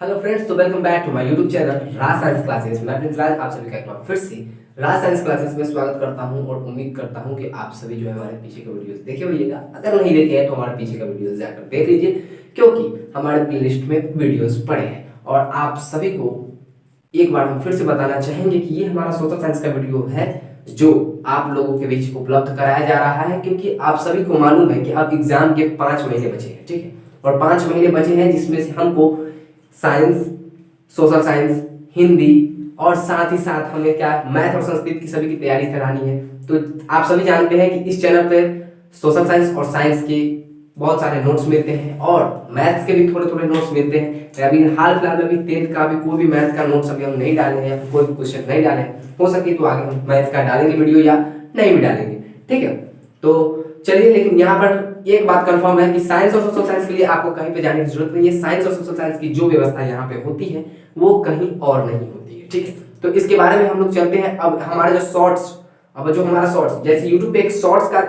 Hello friends, तो welcome back to my YouTube channel Raj science classes. मैं Prince Raj आप सभी का एक बार फिर से राज साइंस क्लासेस में स्वागत करता हूं और उम्मीद करता हूं कि आप सभी जो है हमारे पीछे का वीडियोस देखे होइएगा। अगर नहीं देखे हैं तो हमारे पीछे का वीडियोस जाकर देख लीजिए, क्योंकि हमारे प्लेलिस्ट में वीडियोस पड़े हैं। और आप सभी को एक बार हम फिर से बताना चाहेंगे कि ये हमारा सोशल साइंस का वीडियो है जो आप लोगों के बीच उपलब्ध कराया जा रहा है, क्योंकि आप सभी को मालूम है कि अब एग्जाम के 5 महीने बचे हैं, ठीक है। और 5 महीने बचे हैं जिसमें से हमको साइंस, सोशल साइंस, हिंदी और साथ ही साथ हमें क्या मैथ और संस्कृत की सभी की तैयारी करानी है। तो आप सभी जानते हैं कि इस चैनल पे सोशल साइंस और साइंस के बहुत सारे नोट्स मिलते हैं और मैथ्स के भी थोड़े थोड़े नोट्स मिलते हैं। अभी हाल फिलहाल में अभी 10th का भी कोई भी मैथ का नोट्स अभी हम नहीं डाले हैं या कोई भी क्वेश्चन नहीं डाले हैं। हो सके तो आगे हम मैथ का डालेंगे वीडियो या नहीं भी डालेंगे, ठीक है। तो चलिए, लेकिन यहाँ पर एक बात कंफर्म है कि साइंस और सोशल साइंस के लिए आपको कहीं पे जाने की जरूरत नहीं है। साइंस और सोशल साइंस की जो व्यवस्था यहाँ पे होती है वो कहीं और नहीं होती है, ठीक है। तो इसके बारे में हम लोग चलते हैं। अब हमारे जो शॉर्ट्स, अब जो हमारा शॉर्ट्स, जैसे यूट्यूब पे एक शॉर्ट्स का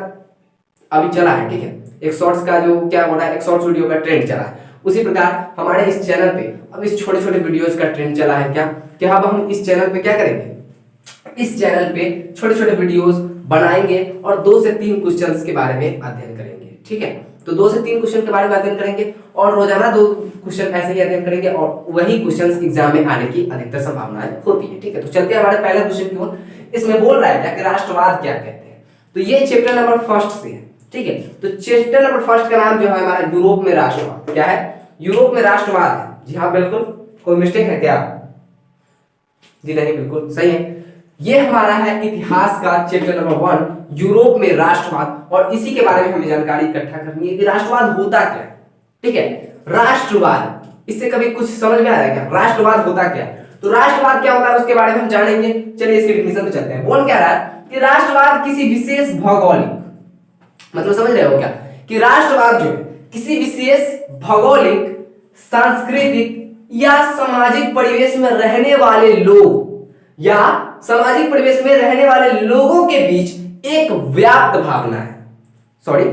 अभी चला है, ठीक है, एक शॉर्ट्स का जो क्या हो रहा है, एक शॉर्ट्स वीडियो का ट्रेंड चला है। उसी प्रकार हमारे इस चैनल पे अब इस छोटे छोटे वीडियोस का ट्रेंड चला है। क्या अब हम इस चैनल पे क्या करेंगे, इस चैनल पे छोटे छोटे वीडियोस बनाएंगे और 2 से 3 क्वेश्चंस के बारे में अध्ययन करेंगे, ठीक है। तो 2 से 3 क्वेश्चन के बारे में अध्ययन करेंगे और रोजाना 2 क्वेश्चन ऐसे ही अध्ययन करेंगे और वही क्वेश्चंस एग्जाम में आने की अधिकतर संभावनाएं होती है, ठीक है। तो चलते हैं हमारे पहले क्वेश्चन की ओर। इसमें बोल रहा है क्या कि राष्ट्रवाद क्या कहते हैं। तो ये चैप्टर नंबर 1 से है, ठीक है। तो चैप्टर नंबर 1 का नाम जो है हमारा यूरोप में राष्ट्रवाद। क्या है? यूरोप में राष्ट्रवाद है। जी हाँ, बिल्कुल। कोई मिस्टेक है क्या? जी नहीं, बिल्कुल सही है। ये हमारा है इतिहास का चैप्टर नंबर 1, यूरोप में राष्ट्रवाद। और इसी के बारे में हमें जानकारी इकट्ठा करनी है कि राष्ट्रवाद होता क्या है, ठीक है। राष्ट्रवाद, इससे कभी कुछ समझ में आया क्या? राष्ट्रवाद होता क्या है? तो राष्ट्रवाद क्या होता है उसके बारे में हम जानेंगे। चलिए इसकी डेफिनेशन पे चलते हैं। बोल क्या रहा है कि राष्ट्रवाद किसी विशेष भौगोलिक, मतलब समझ रहे हो क्या, कि राष्ट्रवाद जो है किसी विशेष भौगोलिक, सांस्कृतिक या सामाजिक परिवेश में रहने वाले लोग या सामाजिक परिवेश में रहने वाले लोगों के बीच एक व्याप्त भावना है, सॉरी,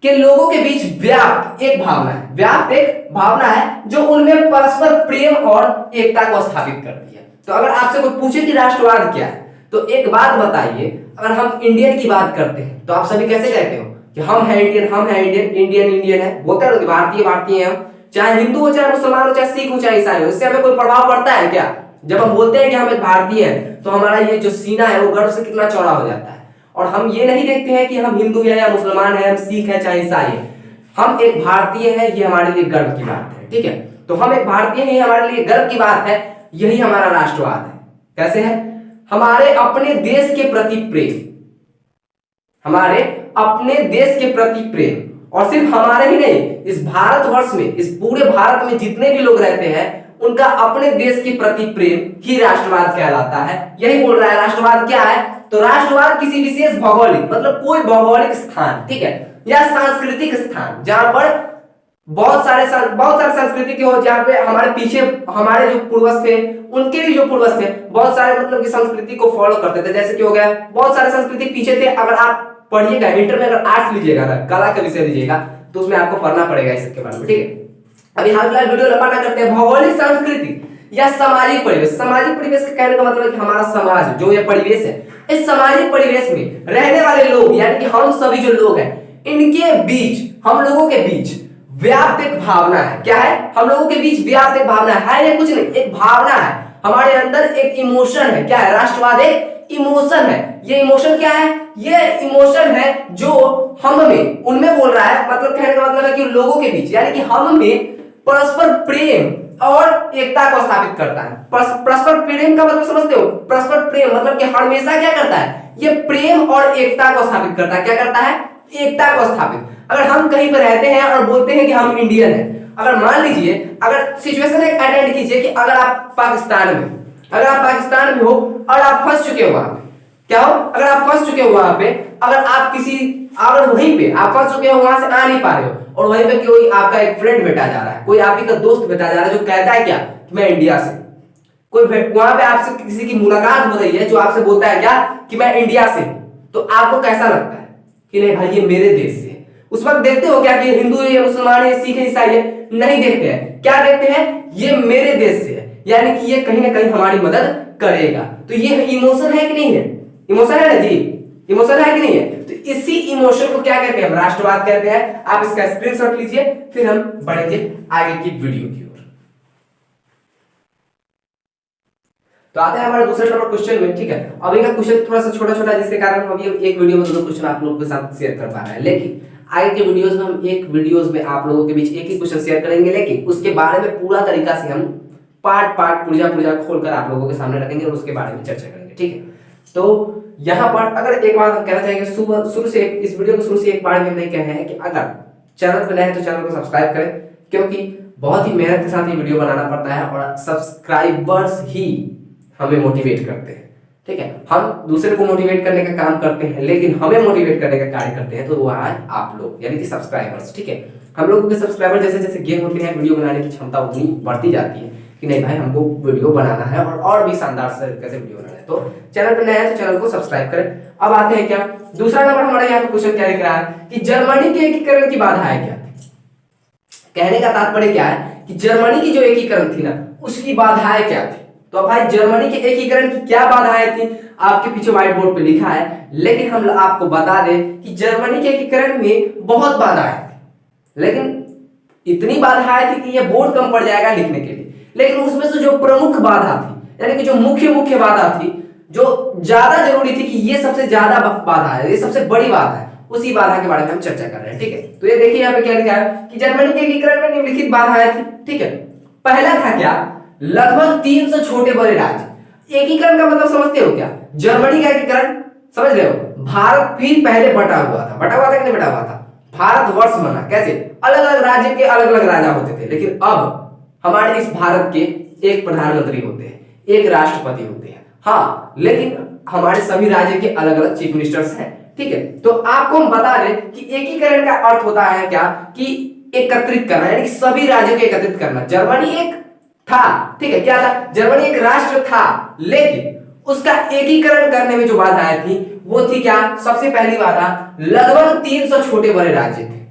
के लोगों के बीच व्याप्त एक भावना है, व्याप्त एक भावना है जो उनमें परस्पर प्रेम और एकता को स्थापित करती है। तो अगर आपसे कोई पूछे कि राष्ट्रवाद क्या है, तो एक बात बताइए, अगर हम इंडियन की बात करते हैं तो आप सभी कैसे कहते हो कि हम है इंडियन, हम है इंडियन, इंडियन इंडियन है, बोलते हैं भारतीय भारतीय हैं हम, चाहे हिंदू हो, चाहे मुसलमान हो, चाहे सिख हो, चाहे ईसाई हो। इससे हमें कोई प्रभाव पड़ता है क्या? जब हम बोलते हैं कि हम एक भारतीय हैं तो हमारा ये जो सीना है वो गर्व से कितना चौड़ा हो जाता है। और हम ये नहीं देखते हैं कि हम हिंदू हैं या मुसलमान हैं, हम सिख हैं चाहे ईसाई हैं, हम एक भारतीय हैं, ये हमारे लिए गर्व की बात है, ठीक है। तो हम एक भारतीय हैं, ये हमारे लिए गर्व की बात है, यही हमारा राष्ट्रवाद है। कैसे है? हमारे अपने देश के प्रति प्रेम, हमारे अपने देश के प्रति प्रेम, और सिर्फ हमारे ही नहीं, इस भारतवर्ष में, इस पूरे भारत में जितने भी लोग रहते हैं उनका अपने देश के प्रति प्रेम ही राष्ट्रवाद कहलाता है। यही बोल रहा है राष्ट्रवाद क्या है। तो राष्ट्रवाद किसी विशेष भौगोलिक, मतलब कोई भौगोलिक स्थान, ठीक है, या सांस्कृतिक स्थान जहां पर बहुत सारे संस्कृति के हो, जहां पे हमारे पीछे हमारे जो पूर्वज थे उनके भी जो पूर्वज थे बहुत सारे मतलब की संस्कृति को फॉलो करते थे। जैसे कि हो गया बहुत सारे संस्कृति पीछे थे। अगर आप पढ़िएगा इंटर में, अगर आर्ट्स लीजिएगा ना, कला का विषय लीजिएगा, तो उसमें आपको पढ़ना पड़ेगा इस सबके बारे में, ठीक है। अभी हाल फिलहाल वीडियो लंबा ना करते हैं। भौगोलिक, सांस्कृतिक या सामाजिक परिवेश। सामाजिक परिवेश का कहने का मतलब है कि हमारा समाज जो ये परिवेश है, इस सामाजिक परिवेश में रहने वाले लोग यानी कि हम सभी जो लोग हैं, इनके बीच, हम लोगों के बीच व्याप्त एक भावना है। क्या है? हम लोगों के बीच व्याप्त एक भावना है, ये कुछ नहीं, एक भावना है, हमारे अंदर एक इमोशन है। क्या है? राष्ट्रवाद एक इमोशन है। ये इमोशन क्या है? ये इमोशन है जो हम में, उनमें बोल रहा है, मतलब कहने का मतलब है कि लोगों के बीच यानी कि हम में परस्पर प्रेम और एकता को स्थापित करता है। परस्पर प्रेम का मतलब समझते हो? परस्पर प्रेम मतलब कि हमेशा क्या करता है? ये प्रेम और एकता को स्थापित करता है। क्या करता है? एकता को स्थापित। अगर हम कहीं पर रहते हैं और बोलते हैं कि हम इंडियन हैं, अगर मान लीजिए, अगर सिचुएशन एक अटेंड कीजिए कि अगर आप पाकिस्तान में हो और आप फंस चुके हो वहां पे, क्या हो? अगर आप फंस चुके हो वहां पे, अगर वहीं पे आप फंस चुके हो, वहां से आ नहीं पा रहे हो, और वहीं पे कोई आपका एक फ्रेंड भेटा जा रहा है, कोई आप ही का दोस्त भेटा जा रहा है जो कहता है क्या कि मैं इंडिया से, कोई वहां पे आपसे किसी की मुलाकात हो रही है जो आपसे बोलता है क्या कि मैं इंडिया से, तो आपको कैसा लगता है कि नहीं भाई ये मेरे देश से? उस वक्त देखते हो क्या कि हिंदू है, मुसलमान है, सिख है, ईसाई है? नहीं देखते हैं। क्या देखते हैं, ये मेरे देश से है, यानी कि ये कहीं ना कहीं हमारी मदद करेगा। तो ये इमोशन है कि नहीं है, इमोशन है ना जी, इमोशन है कि नहीं है। तो इसी इमोशन को क्या कहते हैं, हम राष्ट्रवाद कहते हैं। आप इसका स्क्रीनशॉट लीजिए, फिर हम बढ़ेंगे आगे की वीडियो की ओर। तो आते हैं हमारे दूसरे नंबर क्वेश्चन में, ठीक है। अब इनका क्वेश्चन थोड़ा सा छोटा छोटा, जिसके कारण हम अभी एक वीडियो में दोनों क्वेश्चन आप लोगों के साथ शेयर कर पा रहे हैं, लेकिन आगे के वीडियोस में हम एक वीडियोस में आप लोगों के बीच एक ही क्वेश्चन शेयर करेंगे, लेकिन उसके बारे में पूरा तरीका से हम पार्ट पार्ट पुर्जा खोलकर आप लोगों के सामने रखेंगे और उसके बारे में चर्चा करेंगे, ठीक है। तो यहाँ पर अगर एक बात हम कहना चाहेंगे, शुरू से इस वीडियो को शुरू से एक बार भी हम नहीं कहे हैं कि अगर चैनल पर नए हैं तो चैनल को सब्सक्राइब करें, क्योंकि बहुत ही मेहनत के साथ ये वीडियो बनाना पड़ता है और सब्सक्राइबर्स ही हमें मोटिवेट करते हैं, ठीक है। हम दूसरे को मोटिवेट करने का काम करते हैं, लेकिन हमें मोटिवेट करने का कार्य करते हैं तो वो है आप लोग, यानी कि सब्सक्राइबर्स, ठीक है। हम लोगों के सब्सक्राइबर जैसे जैसे गेन होते हैं, वीडियो बनाने की क्षमता उतनी बढ़ती जाती है कि नहीं भाई हमको वीडियो बनाना है और भी शानदार तरीके से वीडियो बनाना है। तो चैनल पर नया है तो चैनल को सब्सक्राइब करें। अब आते हैं क्या, दूसरा नंबर हमारा यहाँ पे क्वेश्चन क्या लिख रहा है कि जर्मनी के एकीकरण की बाधा है क्या। कहने का तात्पर्य क्या है कि जर्मनी की जो एकीकरण थी ना, उसकी बाधाएं क्या थी। तो भाई जर्मनी के एकीकरण की क्या बाधाएं थी, आपके पीछे व्हाइट बोर्ड पे लिखा है, लेकिन हम आपको बता दें कि जर्मनी के एकीकरण में बहुत बाधाएं थी, लेकिन इतनी बाधाएं थी कि ये बोर्ड कम पड़ जाएगा लिखने के लिए। लेकिन उसमें से जो प्रमुख बाधा थी, यानी कि जो मुख्य बाधा थी, जो ज्यादा जरूरी थी कि ये सबसे ज्यादा बाधा है, ये सबसे बड़ी बाधा है, उसी बाधा के बारे में हम चर्चा कर रहे हैं, ठीक है। तो ये देखिए यहाँ पे क्या लिखा है कि जर्मनी के एकीकरण में निम्नलिखित बाधाएं थी, ठीक है। पहला था क्या, लगभग 300 छोटे बड़े राज्य। एकीकरण का मतलब समझते हो क्या, जर्मनी का एकीकरण समझ रहे हो। भारत भी पहले बटा हुआ था कि नहीं बटा हुआ था, भारतवर्ष बना कैसे, अलग अलग राज्य के अलग अलग राजा होते थे, लेकिन अब हमारे इस भारत के एक प्रधानमंत्री होते हैं, एक राष्ट्रपति होते हैं, हाँ, लेकिन हमारे सभी राज्य के अलग अलग चीफ मिनिस्टर्स हैं, ठीक है। तो आपको हम बता दें कि एकीकरण का अर्थ होता है क्या, कि एकत्रित करना, यानी कि सभी राज्यों को एकत्रित करना। जर्मनी एक था, ठीक है, क्या था, जर्मनी एक राष्ट्र था, लेकिन उसका एकीकरण करने में जो बाधाएं थी वो थी क्या, सबसे पहली बाधा, लगभग 300 छोटे बड़े राज्य थे।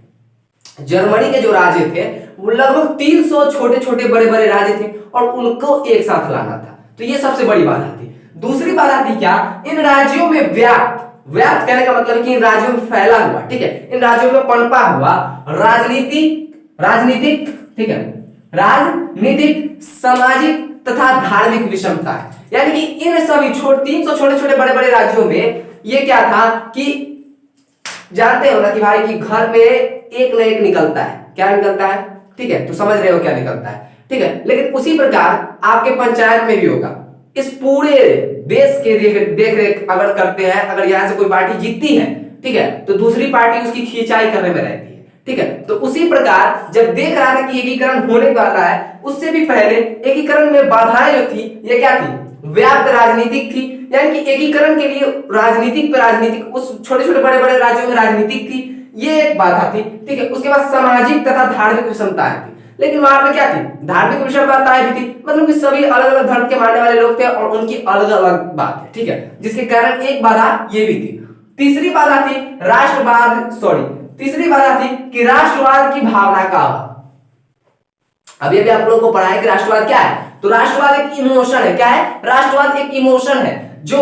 जर्मनी के जो राज्य थे वो लगभग 300 छोटे छोटे बड़े बड़े राज्य थे और उनको एक साथ लाना था, तो ये सबसे बड़ी बाधा थी। दूसरी बाधा थी क्या, इन राज्यों में व्याप्त कहने का मतलब कि इन राज्यों में फैला हुआ, ठीक है, इन राज्यों में पनपा हुआ राजनीतिक, ठीक है, राजनीतिक, सामाजिक तथा धार्मिक विषमता है। यानी कि इन सभी 300 छोटे छोटे बड़े बड़े राज्यों में ये क्या था कि जानते हो ना कि भाई कि घर में एक न एक निकलता है, क्या निकलता है, ठीक है, तो समझ रहे हो क्या निकलता है, ठीक है। लेकिन उसी प्रकार आपके पंचायत में भी होगा, इस पूरे देश के देख रेख अगर करते हैं, अगर यहाँ से कोई पार्टी जीतती है, ठीक है, तो दूसरी पार्टी उसकी खिंचाई करने में रहती है, ठीक है। तो उसी प्रकार जब देख रहा था कि एकीकरण होने वाला है, उससे भी पहले एकीकरण में बाधाएं जो थी ये क्या थी, व्याप्त राजनीतिक थी, यानी कि एकीकरण के लिए राजनीतिक उस छोटे छोटे बड़े बड़े राज्यों में राजनीतिक थी, ये एक बाधा थी, ठीक है। उसके बाद सामाजिक तथा धार्मिक विषमताएं थी, लेकिन वहां पे क्या थी, धार्मिक विषमताएं भी थी, मतलब कि सभी अलग अलग धर्म के मानने वाले लोग थे और उनकी अलग अलग बात है, ठीक है, जिसके कारण एक बाधा ये भी थी। तीसरी बाधा थी कि राष्ट्रवाद की भावना का अभाव। अभी अभी आप लोगों को पढ़ा है कि राष्ट्रवाद क्या है, तो राष्ट्रवाद एक इमोशन है, क्या है, राष्ट्रवाद एक इमोशन है जो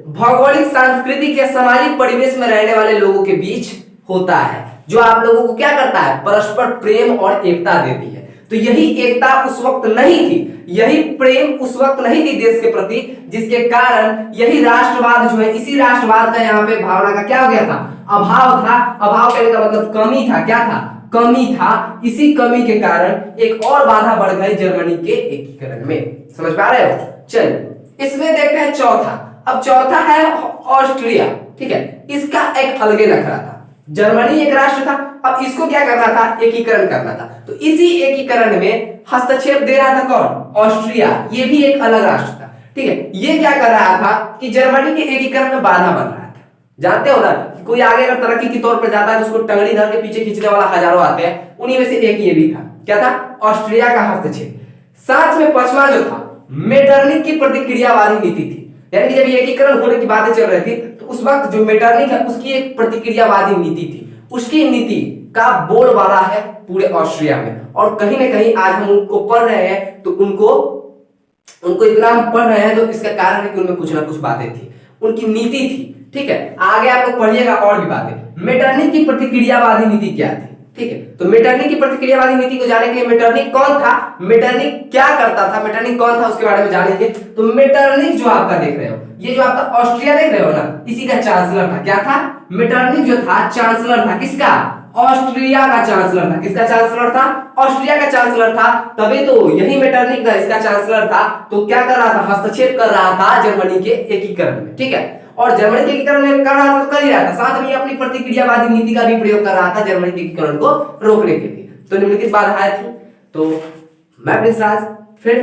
भौगोलिक, सांस्कृतिक या सामाजिक परिवेश में रहने वाले लोगों के बीच होता है, जो आप लोगों को क्या करता है, परस्पर प्रेम और एकता देती है। तो यही एकता उस वक्त नहीं थी, यही प्रेम उस वक्त नहीं थी देश के प्रति, जिसके कारण यही राष्ट्रवाद जो है, इसी राष्ट्रवाद का यहाँ पे भावना का क्या हो गया था, अभाव था। अभाव कहने का मतलब कमी था, क्या था, कमी था। इसी कमी के कारण एक और बाधा बढ़ गई जर्मनी के एकीकरण में, समझ पा रहे हो। चलिए इसमें देखते हैं चौथा। अब चौथा है ऑस्ट्रिया, ठीक है, इसका एक अलग नखरा था। जर्मनी एक राष्ट्र था, अब इसको क्या करना था, एकीकरण करना था। तो इसी एकीकरण में हस्तक्षेप दे रहा था कौन, ऑस्ट्रिया, ये भी एक अलग राष्ट्र था, ठीक है। ये क्या कर रहा था कि जर्मनी के एकीकरण में बाधा बन रहा था। जानते हो ना, कोई आगे अगर तरक्की के तौर पर जाता है तो उसको टंगड़ी धर के पीछे खींचने वाला हजारों आते हैं, उन्हीं में से एक ये भी था। क्या था, ऑस्ट्रिया का हस्तक्षेप। साथ में पांचवा जो था, मेटरनिक की प्रतिक्रियावादी नीति थी, यानी कि जब ये एकीकरण होने की बातें चल रही थी तो उस वक्त जो मेटरनिक है उसकी एक प्रतिक्रियावादी नीति थी। उसकी नीति का बोलबाला है पूरे ऑस्ट्रिया में। और कहीं ना कहीं आज हम उनको पढ़ रहे हैं तो उनको इतना हम पढ़ रहे हैं तो इसका कारण है कि उनमें कुछ ना कुछ बातें थी, उनकी नीति थी। ठीक है, आगे आप लोग पढ़िएगा और भी बातें। मेटरनिक की प्रतिक्रियावादी नीति क्या थी? ठीक है, तो मेटरनिक की प्रतिक्रियावादी नीति को जानने के लिए मेटरनिक कौन था, मेटरनिक क्या करता था, मेटरनिक कौन था, उसके बारे में जानेंगे। तो मेटरनिक जो आपका देख रहे हो, ये जो आपका ऑस्ट्रिया देख रहे हो ना, इसी का चांसलर था। क्या था? मेटरनिक जो था चांसलर था। किसका? ऑस्ट्रिया का चांसलर था। किसका चांसलर था? ऑस्ट्रिया का चांसलर था। तभी तो यही मेटरनिक था, इसका चांसलर था। तो क्या कर रहा था? हस्तक्षेप कर रहा था जर्मनी के एकीकरण में। ठीक है, और जर्मनी के एकीकरण में कर रहा था तो कर ही रहा था, साथ में अपनी प्रतिक्रियावादी नीति का भी प्रयोग कर रहा था जर्मनी के एकीकरण को रोकने के लिए। तो निम्नलिखित बाधाएं थी। तो मैं प्रिंस राज फिर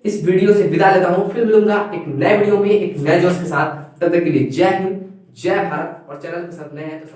इस वीडियो से विदा लेता हूं, फिर मिलूंगा एक नए वीडियो में एक नए जोश के साथ। तब तक के लिए जय हिंद, जय भारत। और चैनल पर सब नए हैं तो